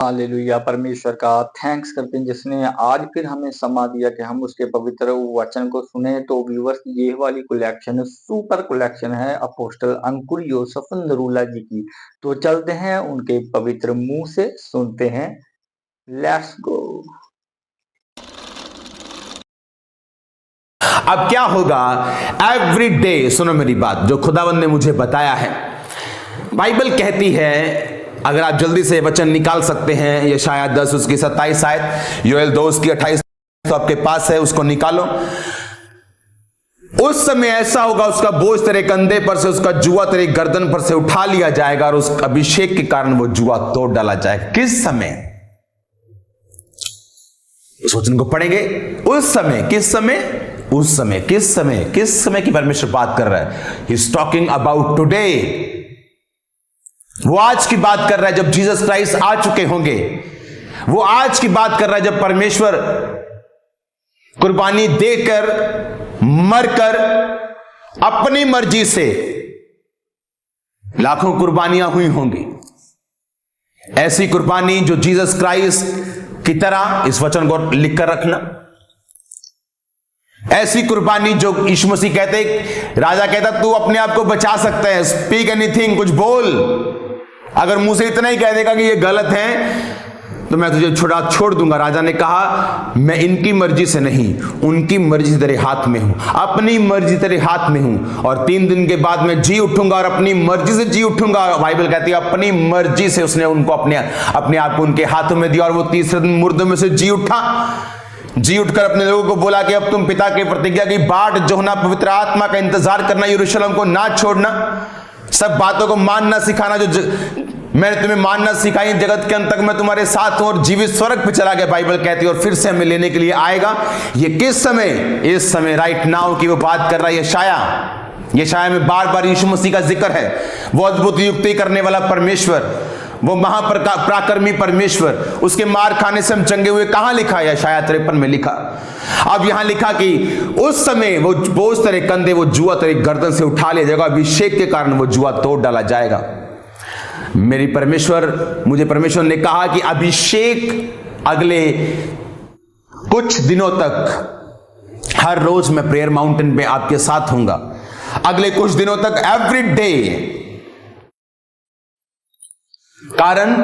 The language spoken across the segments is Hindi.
हालेलुया। परमेश्वर का थैंक्स करते हैं जिसने आज फिर हमें समा दिया कि हम उसके पवित्र वचन को सुने। तो व्यूअर्स, ये वाली कलेक्शन सुपर कलेक्शन है अपोस्टल अंकुर योसेफ नरूला जी की। तो चलते हैं उनके पवित्र मुंह से, सुनते हैं। Let's go. अब क्या होगा एवरी डे, सुनो मेरी बात, जो खुदावंद ने मुझे बताया है। बाइबल कहती है, अगर आप जल्दी से वचन निकाल सकते हैं, ये शायद 10 उसकी 27 शायद योएल 2 उसकी 28 तो आपके पास है, उसको निकालो। उस समय ऐसा होगा, उसका बोझ तेरे कंधे पर से, उसका जुआ तेरे गर्दन पर से उठा लिया जाएगा और उस अभिषेक के कारण वो जुआ तोड़ डाला जाएगा। किस समय? उस वचन को पढ़ेंगे। उस समय, किस समय? उस समय, किस समय? किस समय की परमेश्वर बात कर रहा है? He is talking about today. वो आज की बात कर रहा है जब जीसस क्राइस्ट आ चुके होंगे। वो आज की बात कर रहा है जब परमेश्वर कुर्बानी देकर, मरकर, अपनी मर्जी से लाखों कुर्बानियां हुई होंगी। ऐसी कुर्बानी जो जीसस क्राइस्ट की तरह, इस वचन को लिखकर रखना, ऐसी कुर्बानी जो यीशु मसीह कहते, राजा कहता तू अपने आप को बचा सकता है, स्पीक एनीथिंग, कुछ बोल। अगर मुंह से इतना ही कह देगा कि ये गलत है तो मैं तुझे छोड़ दूंगा। राजा ने कहा मैं इनकी मर्जी से नहीं, उनकी मर्जी तेरे हाथ में हूं, अपनी मर्जी तेरे हाथ में हूं, और 3 दिन के बाद मैं जी उठूंगा और अपनी मर्जी से जी उठूंगा। बाइबल कहती है अपनी मर्जी से उसने उनको अपने आप को उनके हाथों में दिया और वो तीसरे दिन मुर्दों में से जी उठा। जी उठकर अपने लोगों को बोला कि अब तुम पिता की प्रतिज्ञा की बाट जोहना, पवित्र आत्मा का इंतजार करना, यरूशलेम को ना छोड़ना, सब बातों को मानना सिखाना जो मैंने तुम्हें मानना सिखाई, जगत के अंत तक मैं तुम्हारे साथ हूं, और जीवित स्वर्ग पे चला गया। बाइबल कहती है और फिर से हमें लेने के लिए आएगा। ये किस समय? इस समय, राइट नाउ की वो बात कर रहा है यशाया में बार बार यीशु मसीह का जिक्र है। वो अद्भुत युक्ति करने वाला परमेश्वर, वो महापराक्रमी परमेश्वर, उसके मार खाने से हम चंगे हुए। कहां लिखा है? यशाया 53 में लिखा। अब यहां लिखा कि उस समय वो बोझ तेरे कंधे, वो जुआ तेरे गर्दन से उठा लिया जाएगा, अभिषेक के कारण वो जुआ तोड़ डाला जाएगा। मुझे परमेश्वर ने कहा कि अभिषेक अगले कुछ दिनों तक, हर रोज मैं प्रेयर माउंटेन पे आपके साथ हूंगा, अगले कुछ दिनों तक, एवरी डे। कारण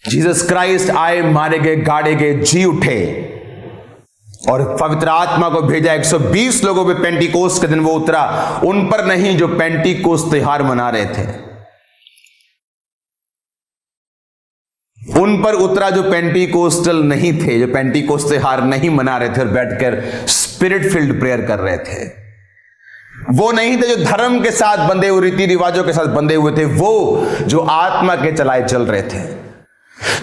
जीसस क्राइस्ट आए, मारे गए, गाड़े गए, जी उठे और पवित्र आत्मा को भेजा। 120 लोगों पे पेंटिकोस्ट के दिन वो उतरा, उन पर नहीं जो पेंटिकोस्ट त्योहार मना रहे थे, उन पर उतरा जो पेंटिकोस्टल नहीं थे, जो पेंटिकोस्ट त्योहार नहीं मना रहे थे और बैठकर स्पिरिट फिल्ड प्रेयर कर रहे थे। वो नहीं थे जो धर्म के साथ बंधे हुए, रीति रिवाजों के साथ बंधे हुए थे, वो जो आत्मा के चलाए चल रहे थे,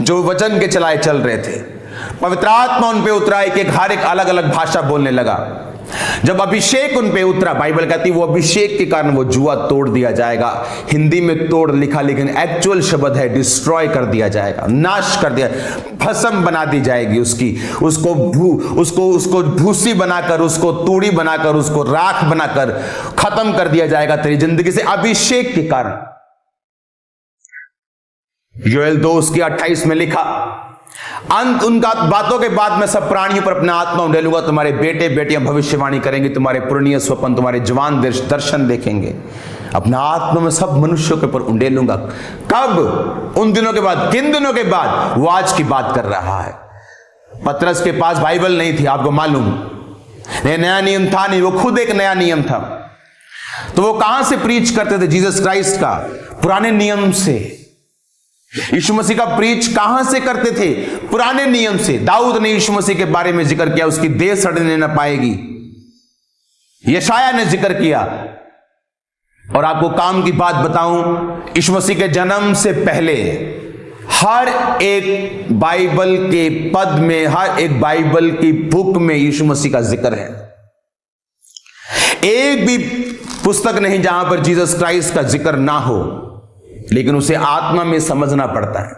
जो वचन के चलाए चल रहे थे। पवित्र आत्मा उन पे उतरा, एक हर एक अलग अलग भाषा बोलने लगा। जब अभिषेक उन पे उतरा, बाइबल कहती है वो अभिषेक के कारण वो जुआ तोड़ दिया जाएगा। हिंदी में तोड़ लिखा, लेकिन एक्चुअल शब्द है डिस्ट्रॉय कर दिया जाएगा, नाश कर दिया, भस्म बना दी जाएगी उसको भूसी बनाकर, उसको तूड़ी बनाकर, उसको राख बनाकर खत्म कर दिया जाएगा तेरी जिंदगी से, अभिषेक के कारण। योएल 2 उसकी 28 में लिखा, अंत उनका बातों के बाद मैं सब प्राणियों पर अपना आत्मा उंडेलूंगा, तुम्हारे बेटे बेटियां भविष्यवाणी करेंगे, तुम्हारे पुराने स्वप्न, तुम्हारे जवान दर्शन देखेंगे, अपना आत्मा में सब मनुष्यों के ऊपर उंडेलूंगा। कब? उन दिनों के बाद। किन दिनों के बाद? वो आज की बात कर रहा है। पतरस के पास बाइबल नहीं थी, आपको मालूम, नया नियम था नहीं, वो खुद एक नया नियम था। तो वो कहां से प्रीच करते थे जीसस क्राइस्ट का? पुराने नियम से। यीशु मसीह का प्रीच कहां से करते थे? पुराने नियम से। दाऊद ने यीशु मसीह के बारे में जिक्र किया, उसकी देह सड़ने न पाएगी। यशाया ने जिक्र किया। और आपको काम की बात बताऊं, यीशु मसीह के जन्म से पहले हर एक बाइबल के पद में, हर एक बाइबल की बुक में यीशु मसीह का जिक्र है। एक भी पुस्तक नहीं जहां पर जीसस क्राइस्ट का जिक्र ना हो, लेकिन उसे आत्मा में समझना पड़ता है।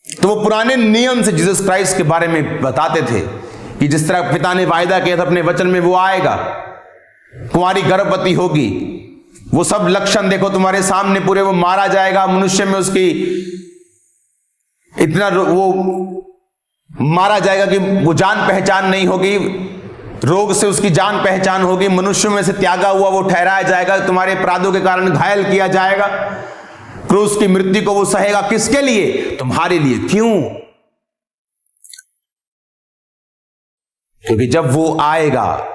तो वो पुराने नियम से जीसस क्राइस्ट के बारे में बताते थे कि जिस तरह पिता ने वायदा किया था अपने वचन में, वो आएगा, कुंवारी गर्भवती होगी, वो सब लक्षण देखो तुम्हारे सामने पूरे, वो मारा जाएगा, मनुष्य में उसकी इतना वो मारा जाएगा कि वो जान पहचान नहीं होगी, रोग से उसकी जान पहचान होगी, मनुष्य में से त्यागा हुआ वो ठहराया जाएगा, तुम्हारे अपराधों के कारण घायल किया जाएगा, क्रूस की मृत्यु को वो सहेगा। किसके लिए? तुम्हारे लिए। क्यों? क्योंकि जब वो आएगा,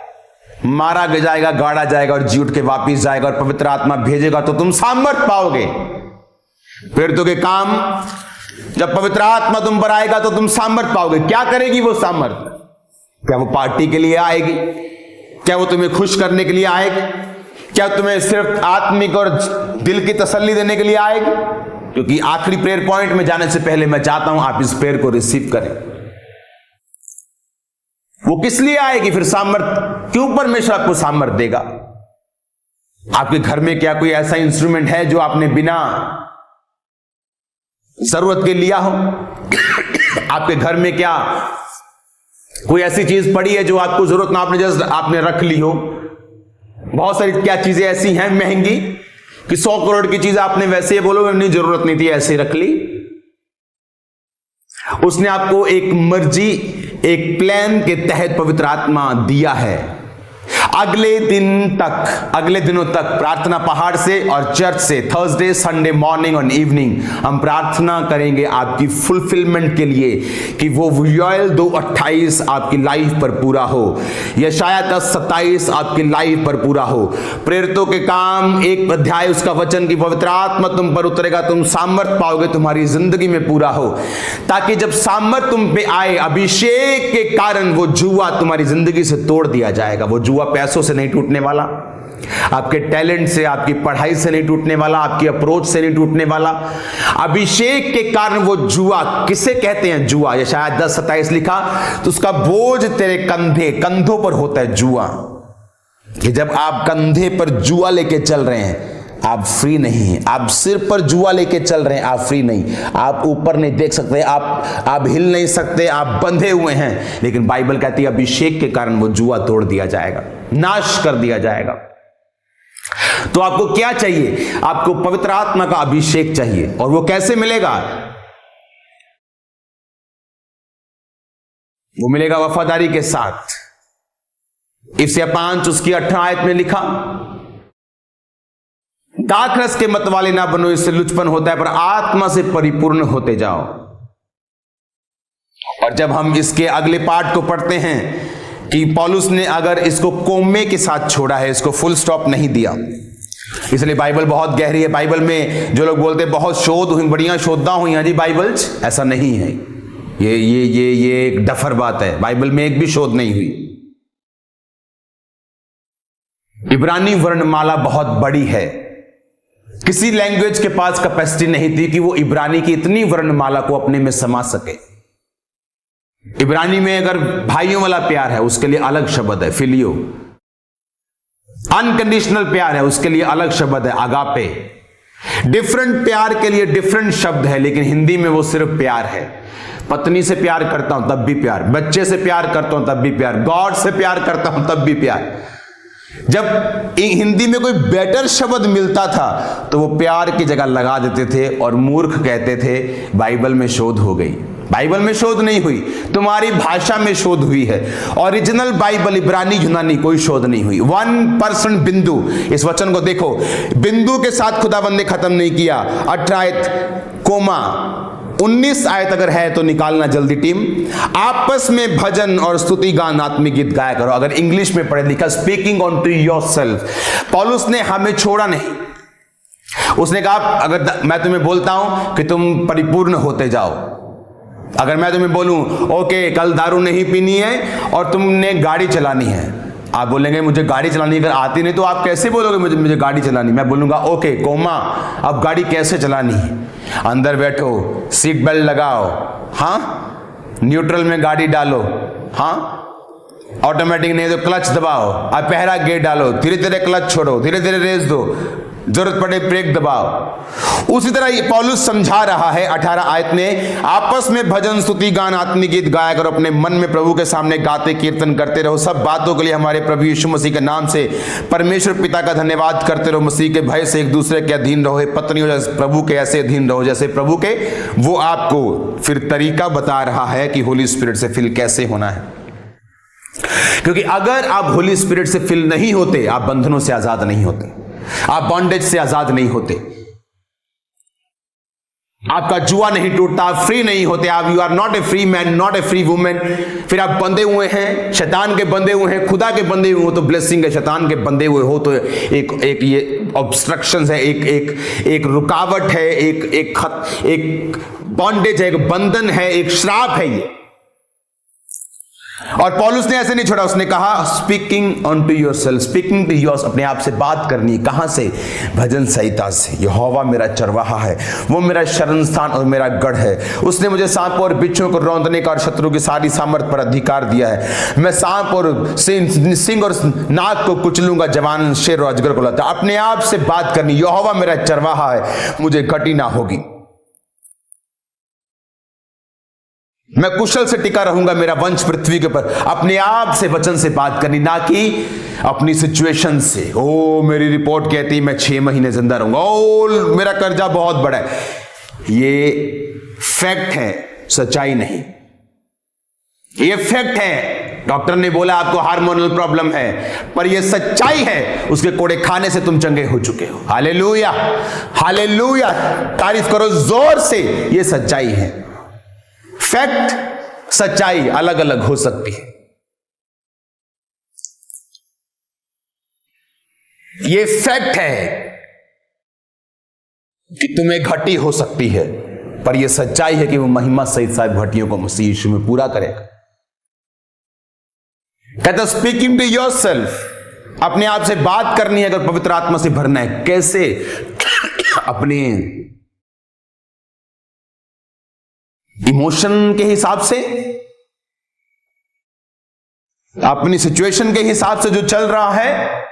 मारा जाएगा, गाड़ा जाएगा और जी उठ के वापिस जाएगा और पवित्र आत्मा भेजेगा तो तुम सामर्थ पाओगे। प्रेरितों के काम, जब पवित्र आत्मा तुम पर आएगा तो तुम सामर्थ पाओगे। क्या करेगी वो सामर्थ? क्या वो पार्टी के लिए आएगी? क्या वो तुम्हें खुश करने के लिए आएगी? क्या तुम्हें सिर्फ आत्मिक और दिल की तसल्ली देने के लिए आएगी? क्योंकि आखिरी प्रेयर पॉइंट में जाने से पहले मैं चाहता हूं आप इस प्रेयर को रिसीव करें। वो किस लिए आएगी फिर? सामर्थ क्यों परमेश्वर आपको सामर्थ देगा? आपके घर में क्या कोई ऐसा इंस्ट्रूमेंट है जो आपने बिना जरूरत के लिया हो? आपके घर में क्या कोई ऐसी चीज पड़ी है जो आपको जरूरत ना, आपने रख ली हो? बहुत सारी क्या चीजें ऐसी हैं महंगी कि 100 करोड़ की चीज आपने वैसे ही बोलोगे नहीं, जरूरत नहीं थी, ऐसे रख ली। उसने आपको एक मर्जी, एक प्लान के तहत पवित्र आत्मा दिया है। अगले दिनों तक प्रार्थना पहाड़ से और चर्च से थर्सडे, संडे मॉर्निंग और इवनिंग हम प्रार्थना करेंगे आपकी फुलफिलमेंट के लिए कि वो यूएल 2:28 आपकी लाइफ पर पूरा हो, यशाया 10:27 आपकी लाइफ पर पूरा हो। प्रेरितों के काम 1 अध्याय उसका वचन की पवित्र आत्मा तुम पर उतरेगा, तुम सामर्थ पाओगे, तुम्हारी जिंदगी में पूरा हो, ताकि जब सामर्थ तुम पे आए, अभिषेक के कारण वो जुआ तुम्हारी जिंदगी से तोड़ दिया जाएगा। वो जुआ पैसों से नहीं टूटने वाला, आपके टैलेंट से, आपकी पढ़ाई से नहीं टूटने वाला, आपकी अप्रोच से नहीं टूटने वाला। अभिषेक के कारण वो जुआ, किसे कहते हैं जुआ? यशाया 10:27 लिखा, तो उसका बोझ तेरे कंधों पर होता है जुआ। कि जब आप कंधे पर जुआ लेके चल रहे हैं, आप फ्री नहीं हैं। आप सिर पर जुआ लेके चल रहे हैं, आप फ्री नहीं। आप ऊपर नहीं देख सकते, आप हिल नहीं सकते, आप बंधे हुए हैं। लेकिन बाइबल कहती है अभिषेक के कारण वो जुआ तोड़ दिया जाएगा, नाश कर दिया जाएगा। तो आपको क्या चाहिए? आपको पवित्र आत्मा का अभिषेक चाहिए। और वो कैसे मिलेगा? वो मिलेगा वफादारी के साथ। इफिसियों 5 उसकी 18 आयत में लिखा, दाखरस के मत वाले ना बनो, इससे लुचपन होता है, पर आत्मा से परिपूर्ण होते जाओ। और जब हम इसके अगले पार्ट को पढ़ते हैं कि पौलुस ने अगर इसको कोमे के साथ छोड़ा है, इसको फुल स्टॉप नहीं दिया, इसलिए बाइबल बहुत गहरी है। बाइबल में जो लोग बोलते हैं बहुत शोध हुई, बढ़िया शोधा हुई हैं जी बाइबल, ऐसा नहीं है। ये एक डफर बात है। बाइबल में एक भी शोध नहीं हुई। इब्रानी वर्णमाला बहुत बड़ी है। किसी लैंग्वेज के पास कैपेसिटी नहीं थी कि वो इब्रानी की इतनी वर्णमाला को अपने में समा सके। इब्रानी में अगर भाइयों वाला प्यार है, उसके लिए अलग शब्द है फिलियो। अनकंडीशनल प्यार है, उसके लिए अलग शब्द है अगापे। डिफरेंट प्यार के लिए डिफरेंट शब्द है, लेकिन हिंदी में वो सिर्फ प्यार है। पत्नी से प्यार करता हूं तब भी प्यार, बच्चे से प्यार करता हूं तब भी प्यार, गॉड से प्यार करता हूं तब भी प्यार। जब हिंदी में कोई बेटर शब्द मिलता था तो वो प्यार की जगह लगा देते थे और मूर्ख कहते थे बाइबल में शोध हो गई। बाइबल में शोध नहीं हुई, तुम्हारी भाषा में शोध हुई है। ओरिजिनल बाइबल इब्रानी यूनानी कोई शोध नहीं हुई। 1% बिंदु, इस वचन को देखो, बिंदु के साथ खुदाबंद ने खत्म नहीं किया। 18 आयत कोमा, 19 आयत अगर है तो निकालना जल्दी टीम। आपस में भजन और स्तुति गान, आत्मिक गीत गाया करो। अगर इंग्लिश में पढ़े लिखा स्पीकिंग ऑन टू योरसेल्फ। पौलुस ने हमें छोड़ा नहीं। उसने कहा अगर मैं तुम्हें बोलता हूं कि तुम परिपूर्ण होते जाओ, अगर मैं तुम्हें बोलूं ओके कल दारू नहीं पीनी है और तुमने गाड़ी चलानी है, आप बोलेंगे मुझे गाड़ी चलानी अगर आती नहीं, तो आप कैसे बोलोगे मुझे गाड़ी चलानी? मैं बोलूंगा ओके कोमा, अब गाड़ी कैसे चलानी है? अंदर बैठो, सीट बेल्ट लगाओ, हाँ, न्यूट्रल में गाड़ी डालो, हाँ, ऑटोमेटिक नहीं तो क्लच दबाओ, अब पहला गेयर डालो, धीरे धीरे क्लच छोड़ो, धीरे धीरे रेस दो, जरूरत पड़े ब्रेक दबाओ। उसी तरह पौलुस समझा रहा है 18 आयत में, आपस में भजन स्तुति गान आत्मिक गीत गाया करो, अपने मन में प्रभु के सामने गाते कीर्तन करते रहो, सब बातों के लिए हमारे प्रभु यीशु मसीह के नाम से परमेश्वर पिता का धन्यवाद करते रहो, मसीह के भय से एक दूसरे के अधीन रहो, पत्नियों जैसे प्रभु के ऐसे अधीन रहो जैसे प्रभु के। वो आपको फिर तरीका बता रहा है कि होली स्पिरिट से फिल कैसे होना है, क्योंकि अगर आप होली स्पिरिट से फिल नहीं होते, आप बंधनों से आजाद नहीं होते, आप बॉन्डेज से आजाद नहीं होते, आपका जुआ नहीं टूटता, आप फ्री नहीं होते, आप you are not a free man, not a free women. फिर आप बंधे हुए हैं, शैतान के बंधे हुए हैं, खुदा के बंधे हुए हो तो ब्लेसिंग है, शैतान के बंधे हुए हो तो एक ये ऑब्स्ट्रक्शन है, एक रुकावट है, एक बॉन्डेज है, एक बंधन है, एक श्राप है ये। और पौलुस ने ऐसे नहीं छोड़ा, उसने कहा speaking on to your self, speaking to your, अपने आप से बात करनी। कहां से? भजन संहिता से। यहोवा मेरा चरवाहा है, वो मेरा शरण स्थान और मेरा गढ़ है, उसने मुझे सांप और बिच्छुओं को रौंदने का और शत्रु की सारी सामर्थ पर अधिकार दिया है। मैं सांप और सिंह और नाग को कुचलूंगा, जवान शेर और अजगर को लाता। अपने आप से बात करनी, यहोवा मेरा चरवाहा है, मुझे घटी ना होगी, मैं कुशल से टिका रहूंगा, मेरा वंश पृथ्वी के ऊपर। अपने आप से वचन से बात करनी, ना कि अपनी सिचुएशन से। ओ मेरी रिपोर्ट कहती मैं 6 महीने जिंदा रहूंगा, ओ मेरा कर्जा बहुत बड़ा है। ये फैक्ट है, सच्चाई नहीं। ये फैक्ट है, डॉक्टर ने बोला आपको हार्मोनल प्रॉब्लम है, पर ये सच्चाई है, उसके कोड़े खाने से तुम चंगे हो चुके हो। हालेलुया, हालेलुया, तारीफ करो जोर से। ये सच्चाई है। फैक्ट, सच्चाई अलग अलग हो सकती है। ये फैक्ट है कि तुम्हें घटी हो सकती है, पर यह सच्चाई है कि वो महिमा सहित सारी घटियों को मसीह यीशु में पूरा करेगा। कहता स्पीकिंग टू योरसेल्फ, अपने आप से बात करनी है अगर पवित्र आत्मा से भरना है। कैसे? अपने इमोशन के हिसाब से, अपनी सिचुएशन के हिसाब से जो चल रहा है।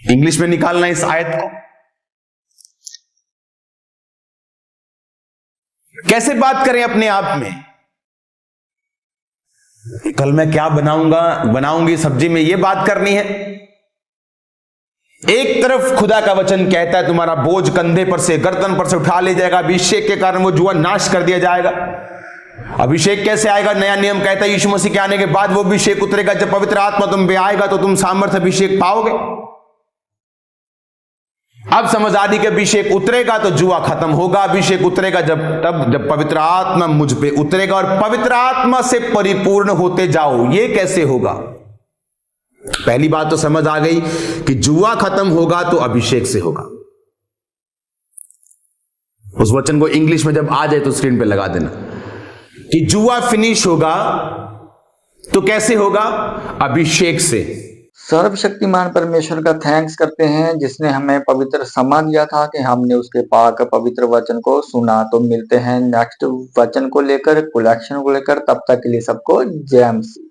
इंग्लिश में निकालना इस आयत को। कैसे बात करें अपने आप में? कल मैं क्या बनाऊंगी सब्जी में, यह बात करनी है। एक तरफ खुदा का वचन कहता है तुम्हारा बोझ कंधे पर से, गर्दन पर से उठा ले जाएगा, अभिषेक के कारण वो जुआ नाश कर दिया जाएगा। अभिषेक कैसे आएगा? नया नियम कहता है यीशु मसीह के आने के बाद वो अभिषेक उतरेगा। जब पवित्र आत्मा तुम पे आएगा तो तुम सामर्थ्य अभिषेक पाओगे। अब समझ आ रही कि अभिषेक उतरेगा तो जुआ खत्म होगा। अभिषेक उतरेगा जब पवित्र आत्मा मुझ पे उतरेगा, और पवित्र आत्मा से परिपूर्ण होते जाओ। ये कैसे होगा? पहली बात तो समझ आ गई कि जुआ खत्म होगा तो अभिषेक से होगा। उस वचन को इंग्लिश में जब आ जाए तो स्क्रीन पे लगा देना कि जुआ फिनिश होगा तो कैसे होगा? अभिषेक से। सर्वशक्तिमान परमेश्वर का थैंक्स करते हैं जिसने हमें पवित्र समा दिया था कि हमने उसके पाक पवित्र वचन को सुना। तो मिलते हैं नेक्स्ट वचन को लेकर, कलेक्शन को लेकर। तब तक के लिए सबको जय मसीह।